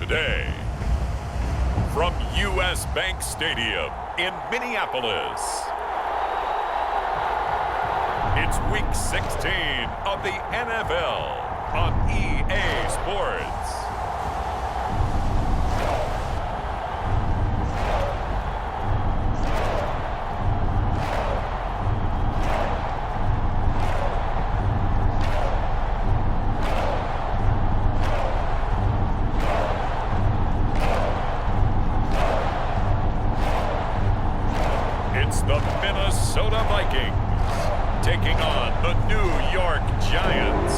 today. From U.S. Bank Stadium in Minneapolis, it's Week 16 of the NFL on EA Sports. It's the Minnesota Vikings taking on the New York Giants.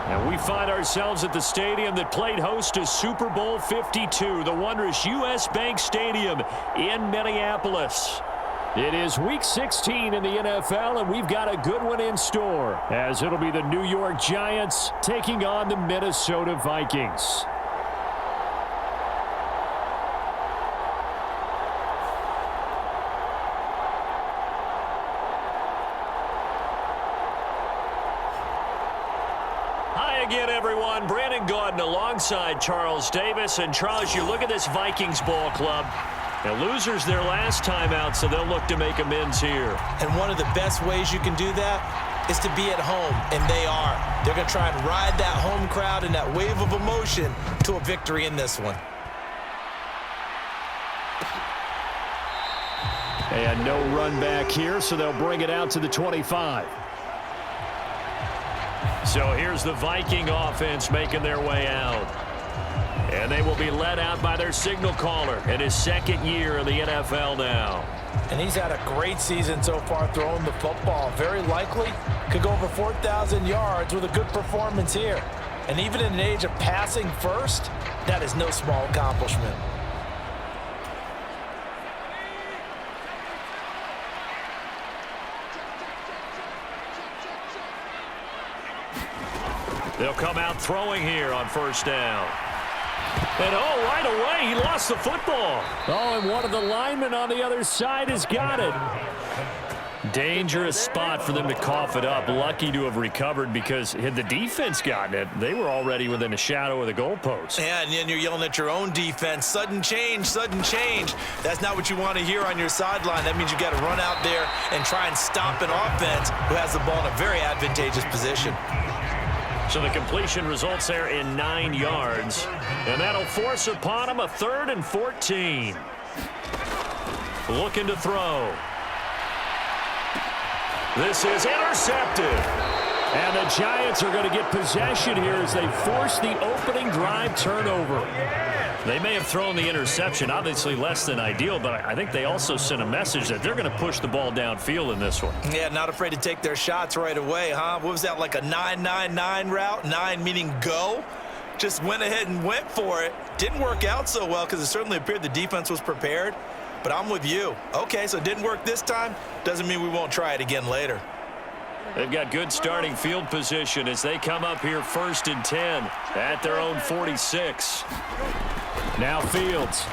And we find ourselves at the stadium that played host to Super Bowl 52, the wondrous U.S. Bank Stadium in Minneapolis. It is Week 16 in the NFL, and we've got a good one in store, as it'll be the New York Giants taking on the Minnesota Vikings. Again, everyone, Brandon Gaudin alongside Charles Davis. And Charles, you look at this Vikings ball club. Now, losers their last time out, so they'll look to make amends here. And one of the best ways you can do that is to be at home, and they are. They're going to try and ride that home crowd and that wave of emotion to a victory in this one. And no run back here, so they'll bring it out to the 25. So here's the Viking offense making their way out. And they will be led out by their signal caller in his second year in the NFL now. And he's had a great season so far throwing the football. Very likely could go over 4,000 yards with a good performance here. And even in an age of passing first, that is no small accomplishment. They'll come out throwing here on first down. And, oh, right away, he lost the football. Oh, and one of the linemen on the other side has got it. Dangerous spot for them to cough it up. Lucky to have recovered, because had the defense gotten it, they were already within a shadow of the goalpost. Yeah, and then you're yelling at your own defense. Sudden change, sudden change. That's not what you want to hear on your sideline. That means you got to run out there and try and stop an offense who has the ball in a very advantageous position. So the completion results there in 9 yards. And that'll force upon him a 3rd and 14. Looking to throw. This is intercepted. And the Giants are going to get possession here as they force the opening drive turnover. They may have thrown the interception, obviously less than ideal, but I think they also sent a message that they're going to push the ball downfield in this one. Yeah, not afraid to take their shots right away, huh? What was that, like a 9-9-9 route? 9 meaning go? Just went ahead and went for it. Didn't work out so well because it certainly appeared the defense was prepared. But I'm with you. Okay, so it didn't work this time. Doesn't mean we won't try it again later. They've got good starting field position as they come up here 1st and 10 at their own 46. Now Fields.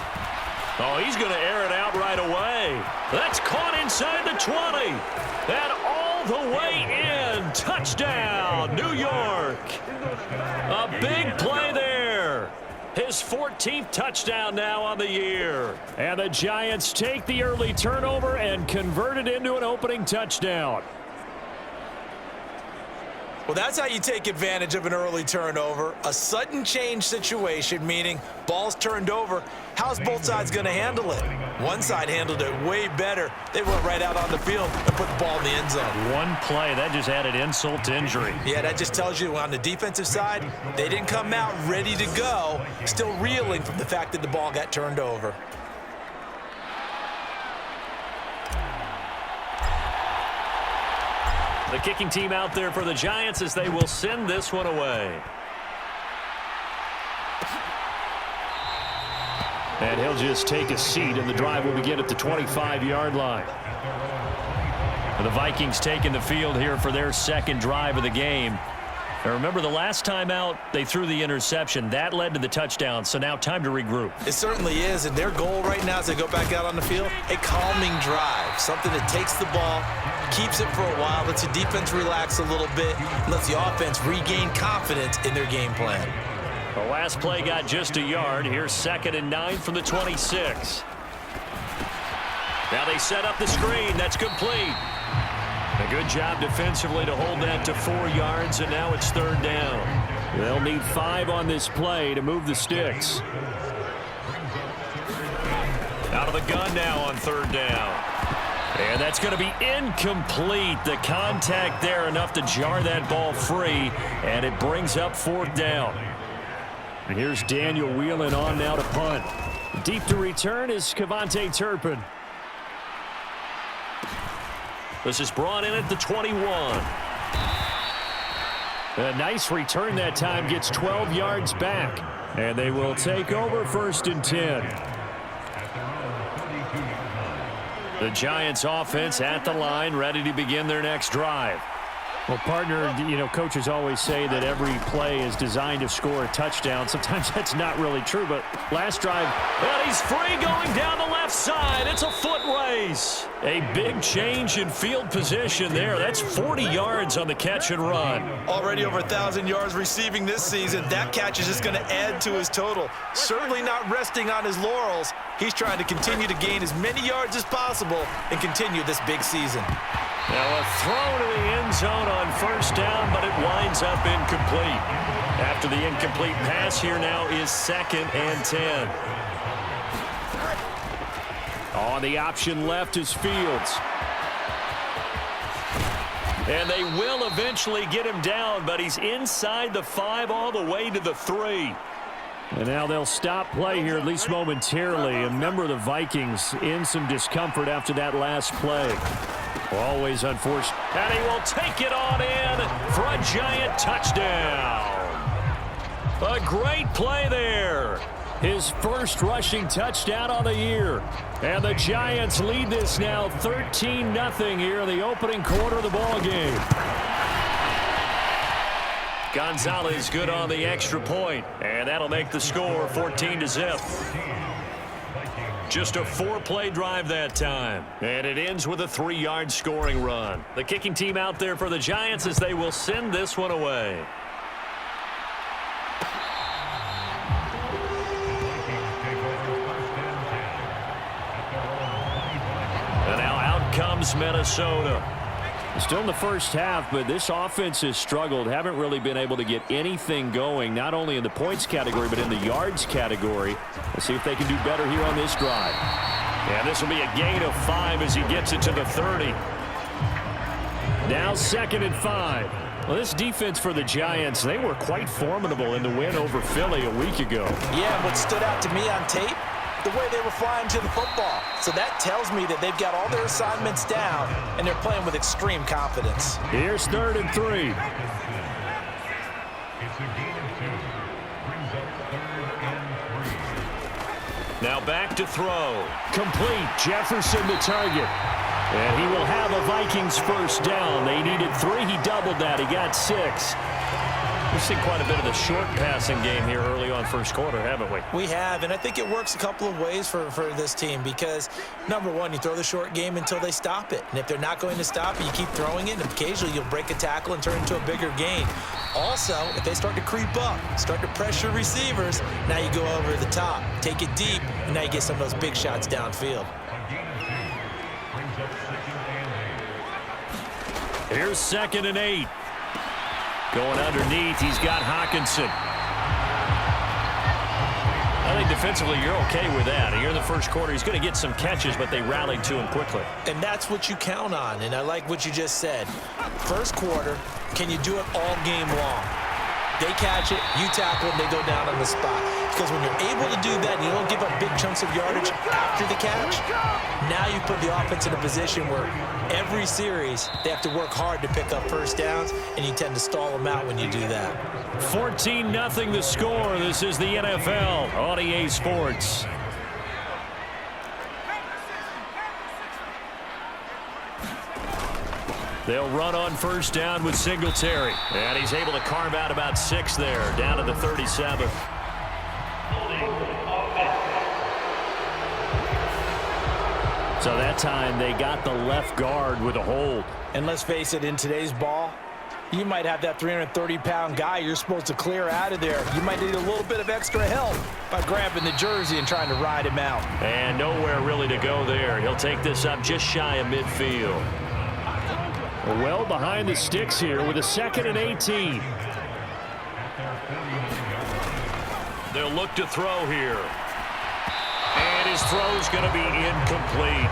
Oh, he's going to air it out right away. That's caught inside the 20. And all the way in. Touchdown, New York. A big play there. His 14th touchdown now on the year. And the Giants take the early turnover and convert it into an opening touchdown. Well, that's how you take advantage of an early turnover. A sudden change situation, meaning ball's turned over. How's both sides going to handle it? One side handled it way better. They went right out on the field and put the ball in the end zone. One play, that just added insult to injury. Yeah, that just tells you on the defensive side, they didn't come out ready to go, still reeling from the fact that the ball got turned over. The kicking team out there for the Giants as they will send this one away. And he'll just take a seat, and the drive will begin at the 25-yard line. And the Vikings taking the field here for their second drive of the game. Now remember, the last time out, they threw the interception. That led to the touchdown, so now time to regroup. It certainly is, and their goal right now as they go back out on the field, a calming drive, something that takes the ball, keeps it for a while, lets the defense relax a little bit, lets the offense regain confidence in their game plan. The last play got just a yard. Here's 2nd and 9 from the 26. Now they set up the screen. That's complete. A good job defensively to hold that to 4 yards, and now it's 3rd down. They'll need 5 on this play to move the sticks. Out of the gun now on 3rd down. And that's going to be incomplete. The contact there enough to jar that ball free, and it brings up 4th down. And here's Daniel Whelan on now to punt. Deep to return is Kevontae Turpin. This is brought in at the 21. A nice return that time, gets 12 yards back. And they will take over 1st and 10. The Giants offense at the line, ready to begin their next drive. Well, partner, coaches always say that every play is designed to score a touchdown. Sometimes that's not really true, but last drive, and he's free going down the left side. It's a foot race. A big change in field position there. That's 40 yards on the catch and run. Already over 1,000 yards receiving this season. That catch is just going to add to his total. Certainly not resting on his laurels. He's trying to continue to gain as many yards as possible and continue this big season. Now a throw to the end zone on 1st down, but it winds up incomplete. After the incomplete pass, here now is 2nd and 10. On the option left is Fields. And they will eventually get him down, but he's inside the 5 all the way to the 3. And now they'll stop play here, at least momentarily. A member of the Vikings in some discomfort after that last play. Always unfortunate. And he will take it on in for a Giant touchdown. A great play there. His first rushing touchdown on the year. And the Giants lead this now 13-0 here in the opening quarter of the ball game. Gonzalez good on the extra point, and that'll make the score 14-0. Just a 4-play drive that time, and it ends with a 3-yard scoring run. The kicking team out there for the Giants as they will send this one away. And now out comes Minnesota. Still in the first half, but this offense has struggled. Haven't really been able to get anything going, not only in the points category, but in the yards category. Let's see if they can do better here on this drive. And this will be a gain of 5 as he gets it to the 30. Now 2nd and 5. Well, this defense for the Giants, they were quite formidable in the win over Philly a week ago. Yeah, what stood out to me on tape, the way they were flying to the football. So that tells me that they've got all their assignments down, and they're playing with extreme confidence. Here's 3rd and 3. Now back to throw. Complete. Jefferson the target. And he will have a Vikings first down. They needed 3. He doubled that. He got 6. We've seen quite a bit of the short passing game here early on first quarter, haven't we? We have, and I think it works a couple of ways for this team because, number one, you throw the short game until they stop it. And if they're not going to stop it, you keep throwing it, and occasionally you'll break a tackle and turn it into a bigger gain. Also, if they start to creep up, start to pressure receivers, now you go over the top, take it deep, and now you get some of those big shots downfield. Here's 2nd and 8. Going underneath, he's got Hawkinson. I think defensively you're okay with that. Here in the first quarter, he's going to get some catches, but they rallied to him quickly. And that's what you count on, and I like what you just said. First quarter, can you do it all game long? They catch it, you tackle it, they go down on the spot. Because when you're able to do that and you don't give up big chunks of yardage after the catch, now you put the offense in a position where every series they have to work hard to pick up first downs, and you tend to stall them out when you do that. 14-0 the score. This is the NFL on EA Sports. They'll run on first down with Singletary. And he's able to carve out about 6 there, down to the 37. So that time they got the left guard with a hold. And let's face it, in today's ball, you might have that 330-pound guy you're supposed to clear out of there. You might need a little bit of extra help by grabbing the jersey and trying to ride him out. And nowhere really to go there. He'll take this up just shy of midfield. Well behind the sticks here with a 2nd and 18. They'll look to throw here. And his throw's going to be incomplete.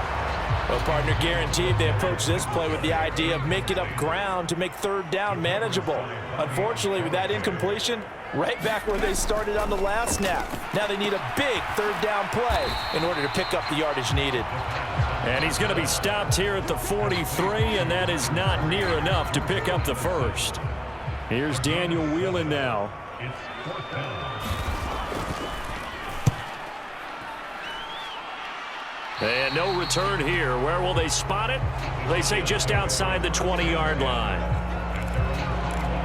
Well, partner, guaranteed they approach this play with the idea of making up ground to make 3rd down manageable. Unfortunately, with that incompletion, right back where they started on the last snap. Now they need a big 3rd down play in order to pick up the yardage needed. And he's going to be stopped here at the 43, and that is not near enough to pick up the first. Here's Daniel Whelan now. And no return here. Where will they spot it? They say just outside the 20-yard line.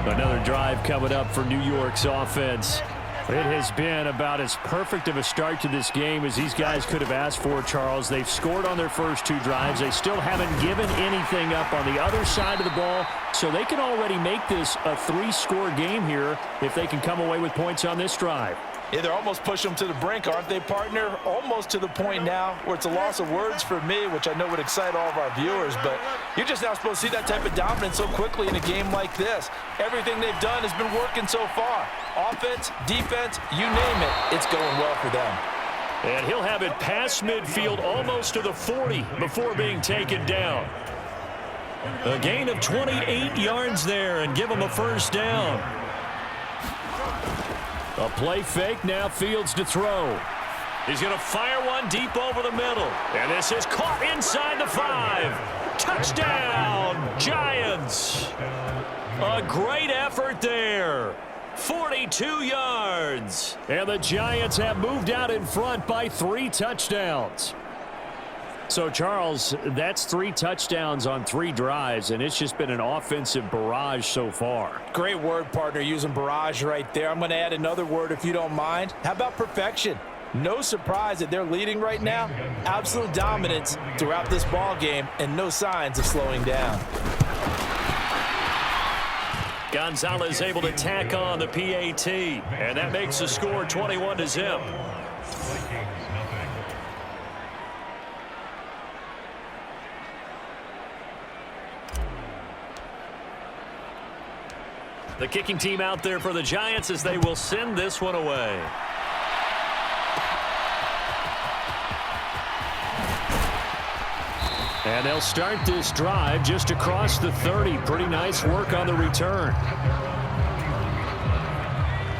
Another drive coming up for New York's offense. It has been about as perfect of a start to this game as these guys could have asked for, Charles. They've scored on their first 2 drives. They still haven't given anything up on the other side of the ball, so they can already make this a 3-score game here if they can come away with points on this drive. Yeah, they're almost pushing them to the brink, aren't they, partner? Almost to the point now where it's a loss of words for me, which I know would excite all of our viewers, but you're just now supposed to see that type of dominance so quickly in a game like this. Everything they've done has been working so far. Offense, defense, you name it, it's going well for them. And he'll have it past midfield almost to the 40 before being taken down. A gain of 28 yards there and give him a first down. A play fake, now Fields to throw. He's going to fire one deep over the middle. And this is caught inside the 5. Touchdown, Giants. A great effort there. 42 yards. And the Giants have moved out in front by 3 touchdowns. So, Charles, that's 3 touchdowns on 3 drives, and it's just been an offensive barrage so far. Great word, partner, using barrage right there. I'm going to add another word if you don't mind. How about perfection? No surprise that they're leading right now. Absolute dominance throughout this ball game, and no signs of slowing down. Gonzalez able to tack on the PAT, and that makes the score 21-0. The kicking team out there for the Giants as they will send this one away. And they'll start this drive just across the 30. Pretty nice work on the return.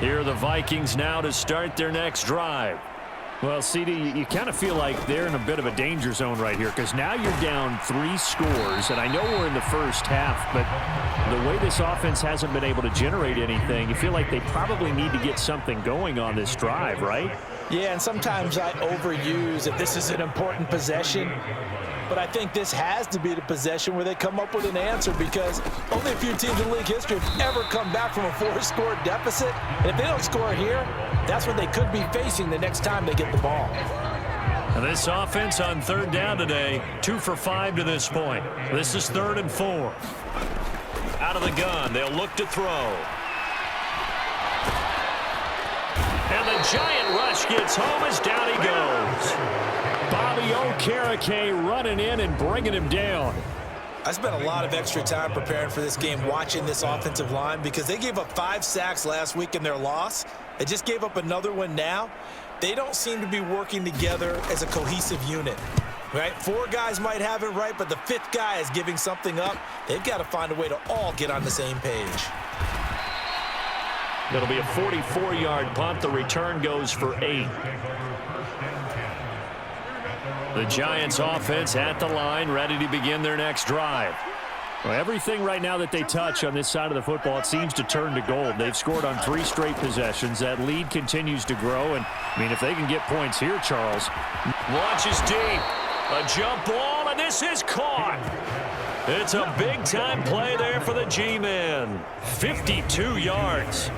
Here are the Vikings now to start their next drive. Well, CD, you kind of feel like they're in a bit of a danger zone right here because now you're down 3 scores, and I know we're in the first half, but the way this offense hasn't been able to generate anything, you feel like they probably need to get something going on this drive, right? Yeah, and sometimes I overuse that this is an important possession, but I think this has to be the possession where they come up with an answer because only a few teams in league history have ever come back from a 4-score deficit, and if they don't score here, that's what they could be facing the next time they get the ball. And this offense on 3rd down today, 2 for 5 to this point. This is 3rd and 4. Out of the gun, they'll look to throw. And the giant rush gets home as down he goes. Bobby Okereke running in and bringing him down. I spent a lot of extra time preparing for this game watching this offensive line because they gave up 5 sacks last week in their loss. They just gave up another one now. They don't seem to be working together as a cohesive unit, right? 4 guys might have it right, but the 5th guy is giving something up. They've got to find a way to all get on the same page. It'll be a 44-yard punt. The return goes for 8. The Giants offense at the line, ready to begin their next drive. Well, everything right now that they touch on this side of the football, it seems to turn to gold. They've scored on 3 straight possessions. That lead continues to grow. And, I mean, if they can get points here, Charles. Launches deep. A jump ball, and this is caught. It's a big-time play there for the G-men. 52 yards.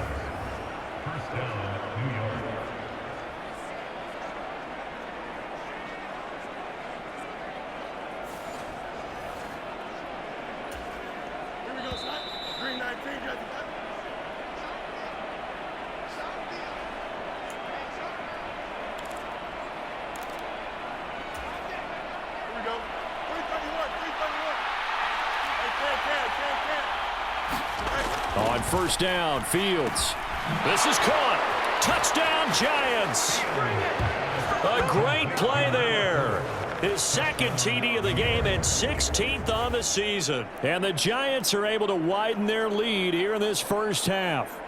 On first down, Fields. This is caught. Touchdown, Giants. A great play there. His second TD of the game and 16th on the season. And the Giants are able to widen their lead here in this first half.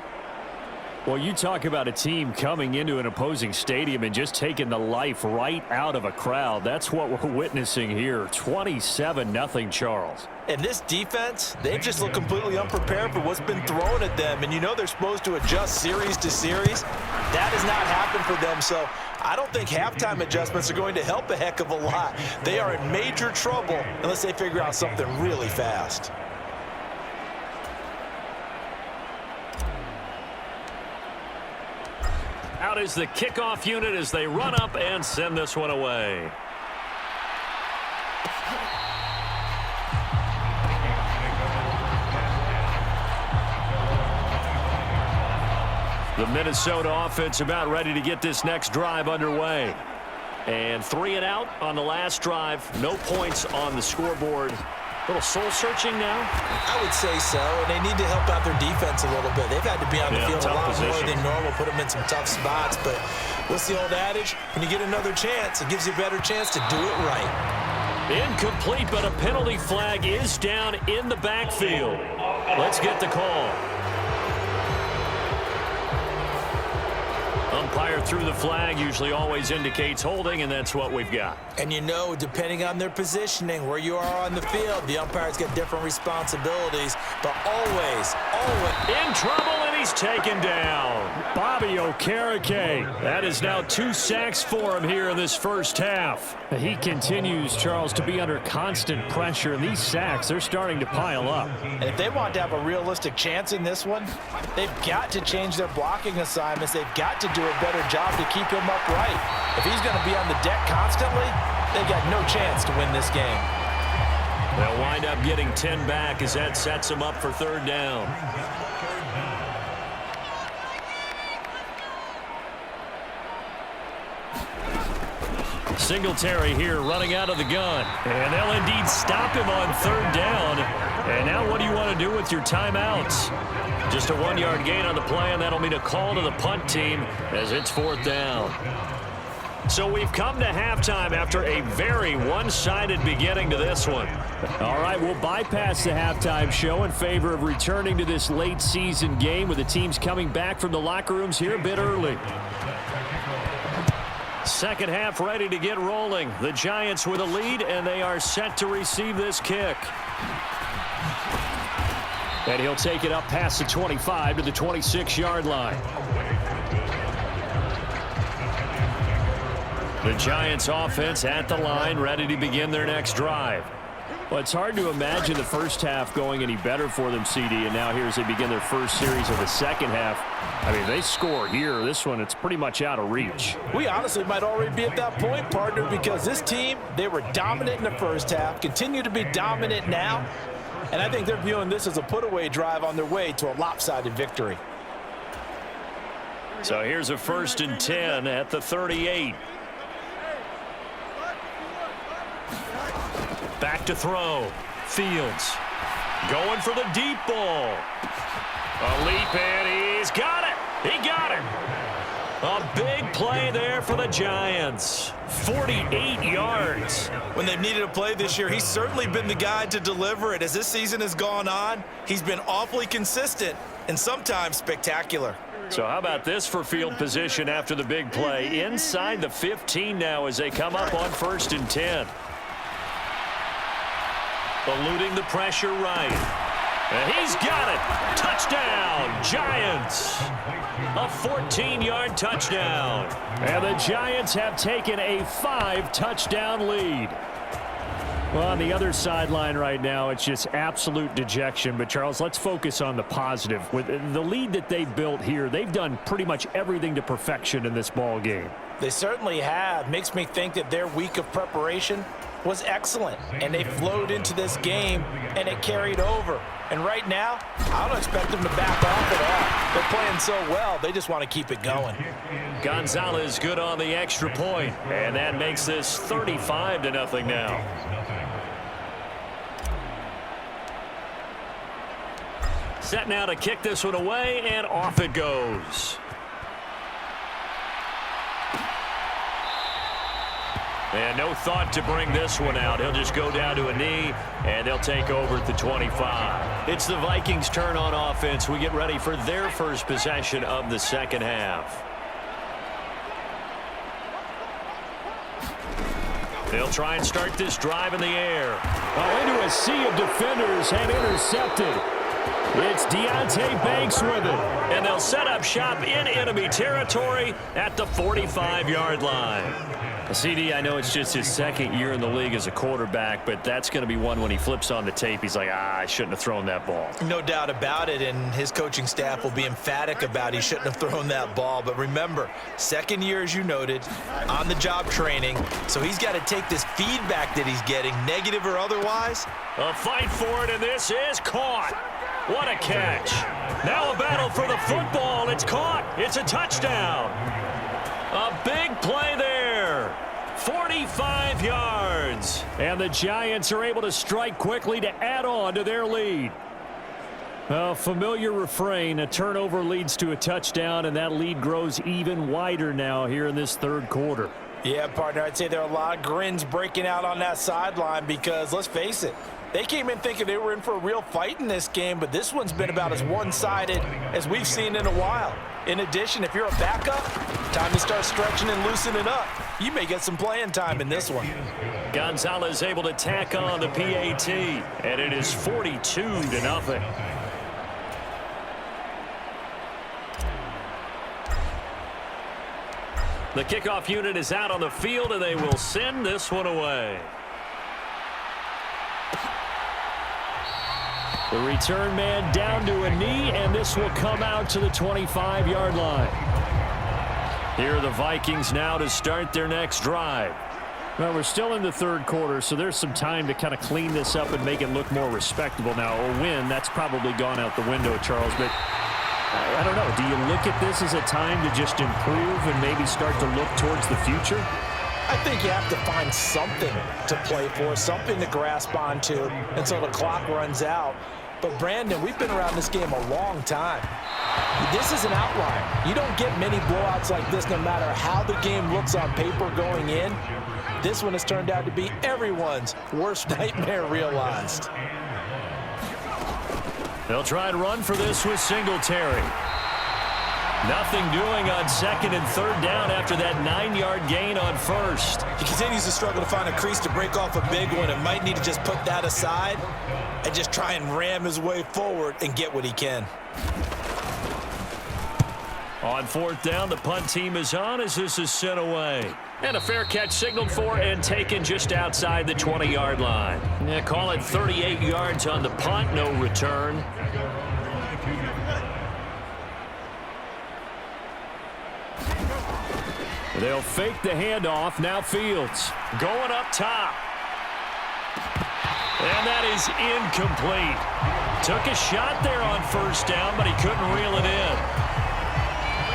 Well, you talk about a team coming into an opposing stadium and just taking the life right out of a crowd. That's what we're witnessing here. 27-0, Charles. And this defense, they've just looked completely unprepared for what's been thrown at them. And you know they're supposed to adjust series to series. That has not happened for them. So I don't think halftime adjustments are going to help a heck of a lot. They are in major trouble unless they figure out something really fast. Out is the kickoff unit as they run up and send this one away. The Minnesota offense about ready to get this next drive underway. And 3 and out on the last drive. No points on the scoreboard. A little soul-searching now? I would say so, and they need to help out their defense a little bit. They've had to be on the field a lot more than normal, put them in some tough spots. But what's the old adage? When you get another chance, it gives you a better chance to do it right. Incomplete, but a penalty flag is down in the backfield. Let's get the call. Umpire threw the flag, usually always indicates holding, and that's what we've got. And you know, depending on their positioning, where you are on the field, the umpire's got different responsibilities, but always in trouble, and he's taken down. Bobby Okereke. That is now 2 sacks for him here in this first half. He continues, Charles, to be under constant pressure, and these sacks, they're starting to pile up. And if they want to have a realistic chance in this one, they've got to change their blocking assignments. They've got to do a better job to keep him upright. If he's going to be on the deck constantly, they've got no chance to win this game. They'll wind up getting 10 back as that sets them up for third down. Singletary here running out of the gun. And they'll indeed stop him on third down. And now what do you want to do with your timeouts? Just a 1-yard gain on the play, and that'll mean a call to the punt team as it's fourth down. So we've come to halftime after a very one-sided beginning to this one. All right, we'll bypass the halftime show in favor of returning to this late season game with the teams coming back from the locker rooms here a bit early. Second half ready to get rolling. The Giants with a lead, and they are set to receive this kick. And he'll take it up past the 25 to the 26-yard line. The Giants offense at the line, ready to begin their next drive. Well, it's hard to imagine the first half going any better for them, CD, and now here as they begin their first series of the second half. I mean, they score here. This one, it's pretty much out of reach. We honestly might already be at that point, partner, because this team, they were dominant in the first half, continue to be dominant now, and I think they're viewing this as a put-away drive on their way to a lopsided victory. So here's a 1st and 10 at the 38. Back to throw. Fields going for the deep ball. A leap, and he's got it. He got it. A big play there for the Giants. 48 yards. When they've needed a play this year, he's certainly been the guy to deliver it. As this season has gone on, he's been awfully consistent and sometimes spectacular. So how about this for field position after the big play? Inside the 15 now as they come up on 1st and 10. Eluding the pressure right. And he's got it. Touchdown, Giants. A 14-yard touchdown. And the Giants have taken a 5-touchdown lead. Well, on the other sideline right now, it's just absolute dejection. But, Charles, let's focus on the positive. With the lead that they built here, they've done pretty much everything to perfection in this ball game. They certainly have. Makes me think that their week of preparation was excellent. And they flowed into this game, and it carried over. And right now, I don't expect them to back off at all. They're playing so well, they just want to keep it going. Gonzalez good on the extra point, and that makes this 35-0 now. Set now to kick this one away, and off it goes. And no thought to bring this one out. He'll just go down to a knee, and they'll take over at the 25. It's the Vikings' turn on offense. We get ready for their first possession of the second half. They'll try and start this drive in the air. Into a sea of defenders and intercepted. It's Deontay Banks with it. And they'll set up shop in enemy territory at the 45-yard line. CD, I know it's just his second year in the league as a quarterback, but that's going to be one when he flips on the tape. He's like, I shouldn't have thrown that ball. No doubt about it, and his coaching staff will be emphatic about he shouldn't have thrown that ball. But remember, second year, as you noted, on-the-job training, so he's got to take this feedback that he's getting, negative or otherwise. A fight for it, and this is caught. What a catch. Now a battle for the football. It's caught. It's a touchdown. A big play there. 45 yards. And the Giants are able to strike quickly to add on to their lead. A familiar refrain, a turnover leads to a touchdown, and that lead grows even wider now here in this third quarter. Yeah, partner, I'd say there are a lot of grins breaking out on that sideline because, let's face it, they came in thinking they were in for a real fight in this game, but this one's been about as one-sided as we've seen in a while. In addition, if you're a backup, time to start stretching and loosening up. You may get some playing time in this one. Gonzalez able to tack on the PAT, and it is 42-0. The kickoff unit is out on the field, and they will send this one away. The return man down to a knee, and this will come out to the 25-yard line. Here are the Vikings now to start their next drive. Well, we're still in the third quarter, so there's some time to kind of clean this up and make it look more respectable. Now, a win, that's probably gone out the window, Charles, but I don't know. Do you look at this as a time to just improve and maybe start to look towards the future? I think you have to find something to play for, something to grasp onto until the clock runs out. But, Brandon, we've been around this game a long time. This is an outlier. You don't get many blowouts like this no matter how the game looks on paper going in. This one has turned out to be everyone's worst nightmare realized. They'll try and run for this with Singletary. Nothing doing on second and third down after that 9-yard gain on first. He continues to struggle to find a crease to break off a big one and might need to just put that aside and just try and ram his way forward and get what he can. On fourth down, the punt team is on as this is sent away. And a fair catch signaled for and taken just outside the 20-yard line. Yeah, call it 38 yards on the punt, no return. They'll fake the handoff. Now Fields. Going up top. And that is incomplete. Took a shot there on first down, but he couldn't reel it in.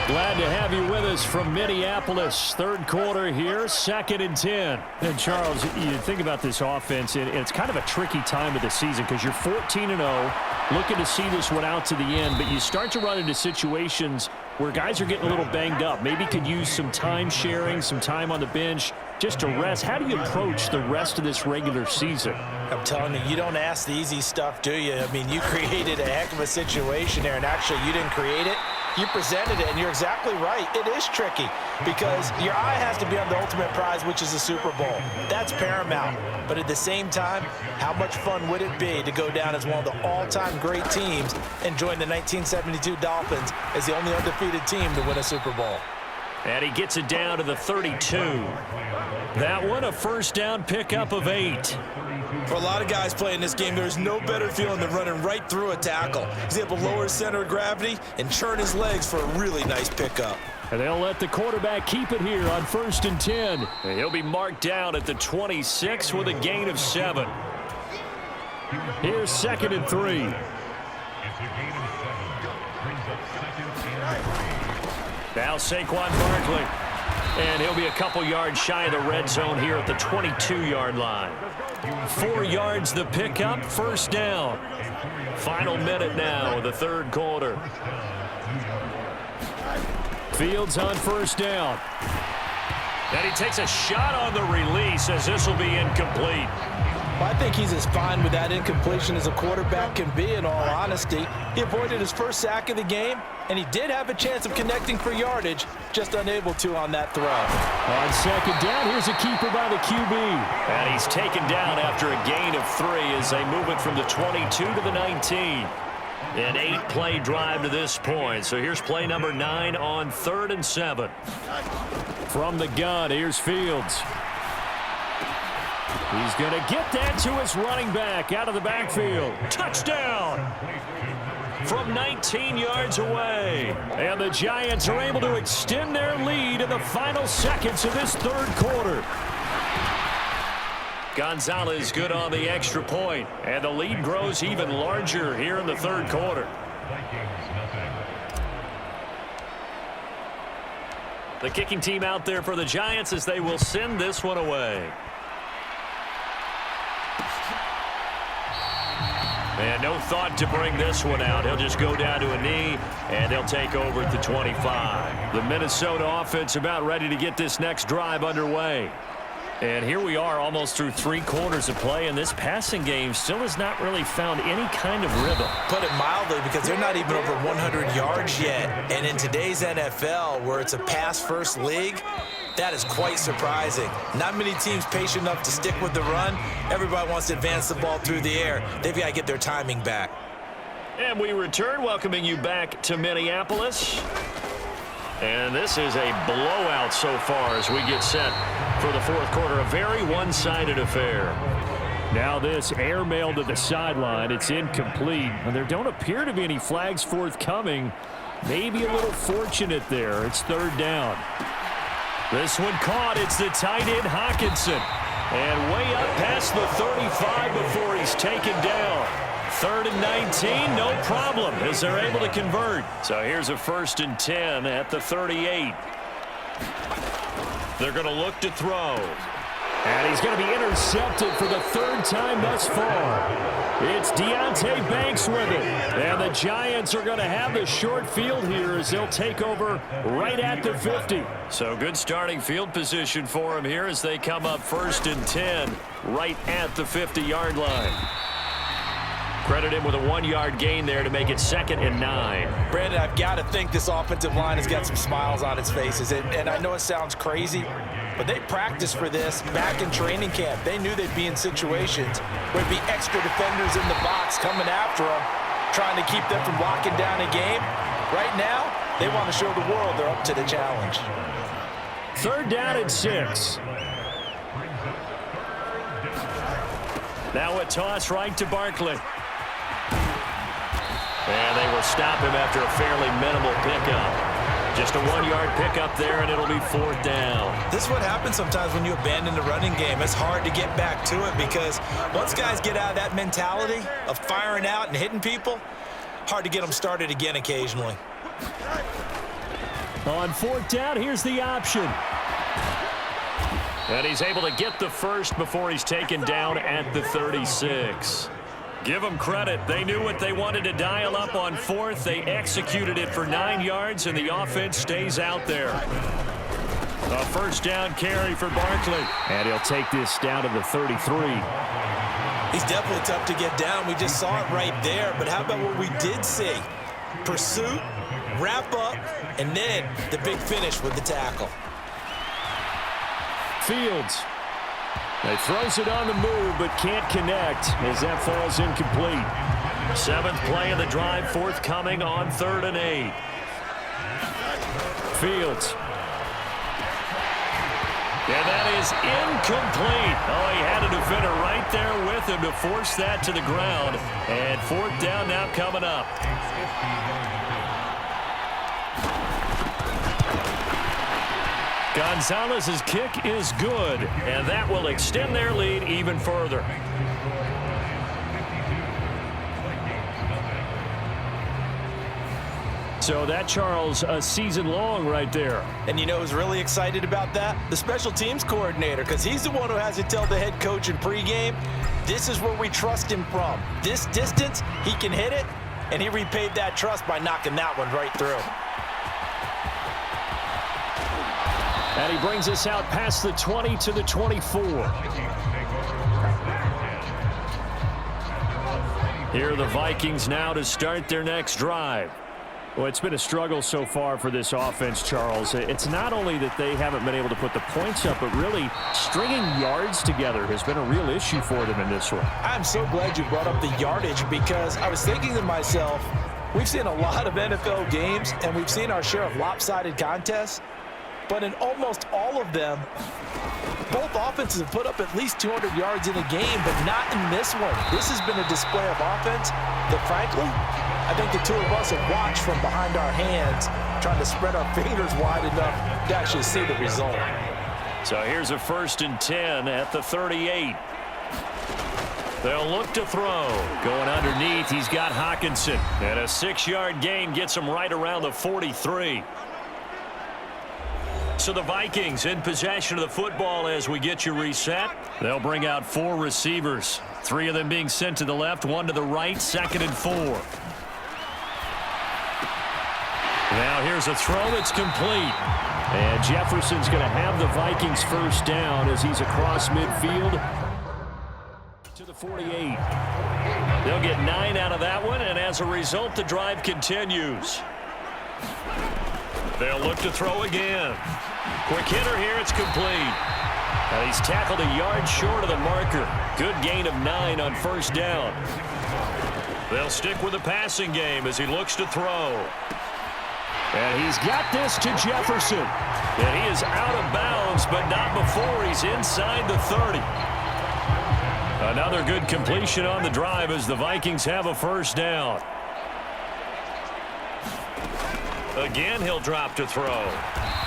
Glad to have you with us from Minneapolis. Third quarter here, 2nd and 10. And Charles, you think about this offense, and it's kind of a tricky time of the season because you're 14-0, looking to see this one out to the end, but you start to run into situations where guys are getting a little banged up. Maybe could use some time sharing, some time on the bench just to rest. How do you approach the rest of this regular season? I'm telling you, you don't ask the easy stuff, do you? I mean, you created a heck of a situation there, and actually you didn't create it. You presented it, and you're exactly right. It is tricky because your eye has to be on the ultimate prize, which is the Super Bowl. That's paramount. But at the same time, how much fun would it be to go down as one of the all-time great teams and join the 1972 Dolphins as the only undefeated team to win a Super Bowl? And he gets it down to the 32. That one a first down pickup of 8. For a lot of guys playing this game, there's no better feeling than running right through a tackle. He's able to lower his center of gravity and churn his legs for a really nice pickup. And they'll let the quarterback keep it here on 1st and 10. And he'll be marked down at the 26 with a gain of 7. Here's 2nd and 3. Now Saquon Barkley. And he'll be a couple yards shy of the red zone here at the 22-yard line. 4 yards the pickup, first down. Final minute now of the third quarter. Fields on first down. And he takes a shot on the release as this will be incomplete. Well, I think he's as fine with that incompletion as a quarterback can be, in all honesty. He avoided his first sack of the game, and he did have a chance of connecting for yardage, just unable to on that throw. On 2nd down, here's a keeper by the QB. And he's taken down after a gain of 3 as they move it from the 22 to the 19. An 8-play drive to this point. So here's play number 9 on 3rd and 7. From the gun, here's Fields. He's going to get that to his running back out of the backfield. Touchdown! From 19 yards away. And the Giants are able to extend their lead in the final seconds of this third quarter. Gonzalez good on the extra point, and the lead grows even larger here in the third quarter. The kicking team out there for the Giants as they will send this one away. And no thought to bring this one out. He'll just go down to a knee, and they'll take over at the 25. The Minnesota offense about ready to get this next drive underway. And here we are almost through 3 quarters of play, and this passing game still has not really found any kind of rhythm. Put it mildly, because they're not even over 100 yards yet. And in today's NFL, where it's a pass-first league, that is quite surprising. Not many teams patient enough to stick with the run. Everybody wants to advance the ball through the air. They've got to get their timing back. And we return, welcoming you back to Minneapolis. And this is a blowout so far as we get set for the fourth quarter. A very one-sided affair. Now this airmail to the sideline. It's incomplete. And there don't appear to be any flags forthcoming. Maybe a little fortunate there. It's 3rd down. This one caught. It's the tight end Hawkinson. And way up past the 35 before he's taken down. 3rd and 19, no problem, as they're able to convert. So here's a 1st and 10 at the 38. They're going to look to throw. And he's going to be intercepted for the 3rd time thus far. It's Deontay Banks with it. And the Giants are going to have the short field here as they'll take over right at the 50. So good starting field position for them here as they come up 1st and 10 right at the 50-yard line. Credit him with a 1-yard gain there to make it 2nd and 9. Brandon, I've got to think this offensive line has got some smiles on its faces. And I know it sounds crazy, but they practiced for this back in training camp. They knew they'd be in situations where there'd be extra defenders in the box coming after them, trying to keep them from locking down a game. Right now, they want to show the world they're up to the challenge. 3rd down and 6. Now a toss right to Barkley. And they will stop him after a fairly minimal pickup. Just a 1-yard pickup there, and it'll be 4th down. This is what happens sometimes when you abandon the running game. It's hard to get back to it because once guys get out of that mentality of firing out and hitting people, hard to get them started again occasionally. On 4th down, here's the option. And he's able to get the first before he's taken down at the 36. Give them credit. They knew what they wanted to dial up on 4th. They executed it for 9 yards, and the offense stays out there. A 1st down carry for Barkley. And he'll take this down to the 33. He's definitely tough to get down. We just saw it right there. But how about what we did see? Pursuit, wrap up, and then the big finish with the tackle. Fields. He throws it on the move, but can't connect as that falls incomplete. 7th play of the drive, forthcoming on 3rd and 8. Fields. is incomplete. Oh, he had a defender right there with him to force that to the ground. And fourth down now coming up. Gonzalez's kick is good, and that will extend their lead even further. So that, Charles, a season long right there. And you know who's really excited about that? The special teams coordinator, because he's the one who has to tell the head coach in pregame, this is where we trust him from. This distance, he can hit it, and he repaid that trust by knocking that one right through. And he brings us out past the 20 to the 24. Here are the Vikings now to start their next drive. Well, it's been a struggle so far for this offense, Charles. It's not only that they haven't been able to put the points up, but really stringing yards together has been a real issue for them in this one. I'm so glad you brought up the yardage, because I was thinking to myself, we've seen a lot of NFL games, and we've seen our share of lopsided contests, but in almost all of them, both offenses have put up at least 200 yards in a game, but not in this one. This has been a display of offense that, frankly, I think the two of us have watched from behind our hands, trying to spread our fingers wide enough to actually see the result. So here's a 1st and 10 at the 38. They'll look to throw. Going underneath, he's got Hawkinson. And a 6-yard gain gets him right around the 43. So the Vikings in possession of the football as we get you reset. They'll bring out 4 receivers. 3 of them being sent to the left, 1 to the right, 2nd and 4. Now here's a throw that's complete. And Jefferson's going to have the Vikings first down as he's across midfield to the 48. They'll get 9 out of that one, and as a result, the drive continues. They'll look to throw again. Quick hitter here, it's complete. Now he's tackled a yard short of the marker. Good gain of 9 on first down. They'll stick with the passing game as he looks to throw. And he's got this to Jefferson. And he is out of bounds, but not before he's inside the 30. Another good completion on the drive as the Vikings have a first down. Again, he'll drop to throw.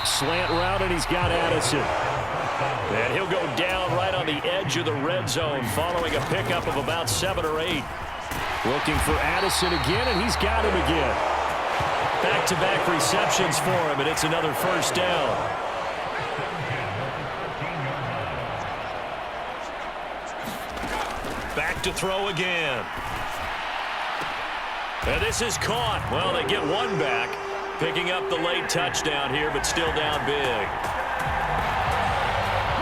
Slant route, and he's got Addison. And he'll go down right on the edge of the red zone following a pickup of about 7 or 8. Looking for Addison again, and he's got him again. Back-to-back receptions for him, and it's another first down. Back to throw again. And this is caught. Well, they get 1 back. Picking up the late touchdown here, but still down big.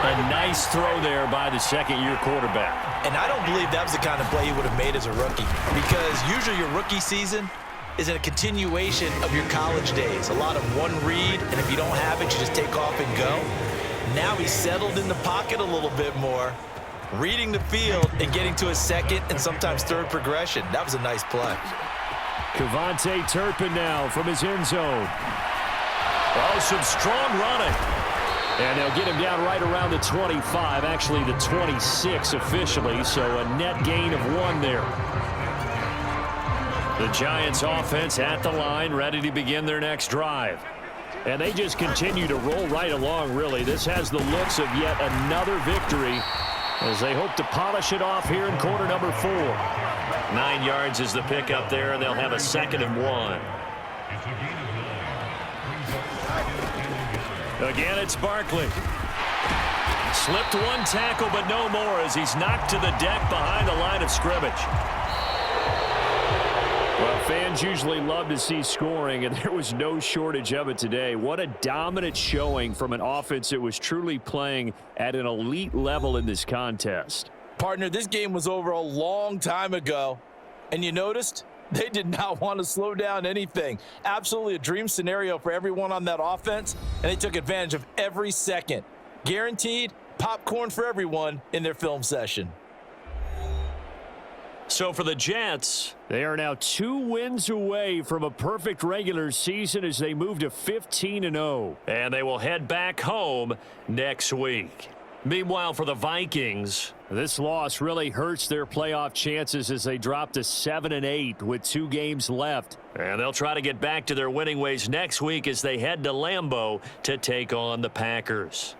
A nice throw there by the second-year quarterback. And I don't believe that was the kind of play he would have made as a rookie, because usually your rookie season is a continuation of your college days. A lot of one read, and if you don't have it, you just take off and go. Now he's settled in the pocket a little bit more, reading the field and getting to a second and sometimes third progression. That was a nice play. Kevontae Turpin now from his end zone. Oh, some strong running. And they'll get him down right around the 25, actually the 26 officially, so a net gain of 1 there. The Giants offense at the line, ready to begin their next drive. And they just continue to roll right along, really. This has the looks of yet another victory as they hope to polish it off here in quarter number 4. 9 yards is the pickup there, and they'll have a 2nd and 1. Again, it's Barkley. Slipped 1 tackle, but no more as he's knocked to the deck behind the line of scrimmage. Well, fans usually love to see scoring, and there was no shortage of it today. What a dominant showing from an offense that was truly playing at an elite level in this contest. Partner, this game was over a long time ago, and you noticed they did not want to slow down anything. Absolutely a dream scenario for everyone on that offense, and they took advantage of every second. Guaranteed popcorn for everyone in their film session. So for the Jets, they are now 2 wins away from a perfect regular season as they move to 15-0. And they will head back home next week. Meanwhile, for the Vikings, this loss really hurts their playoff chances as they drop to 7-8 with 2 games left. and they'll try to get back to their winning ways next week as they head to Lambeau to take on the Packers.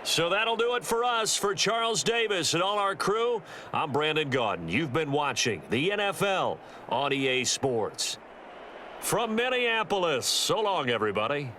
So that'll do it for us. For Charles Davis and all our crew, I'm Brandon Gaudin. You've been watching the NFL on EA Sports. From Minneapolis, so long, everybody.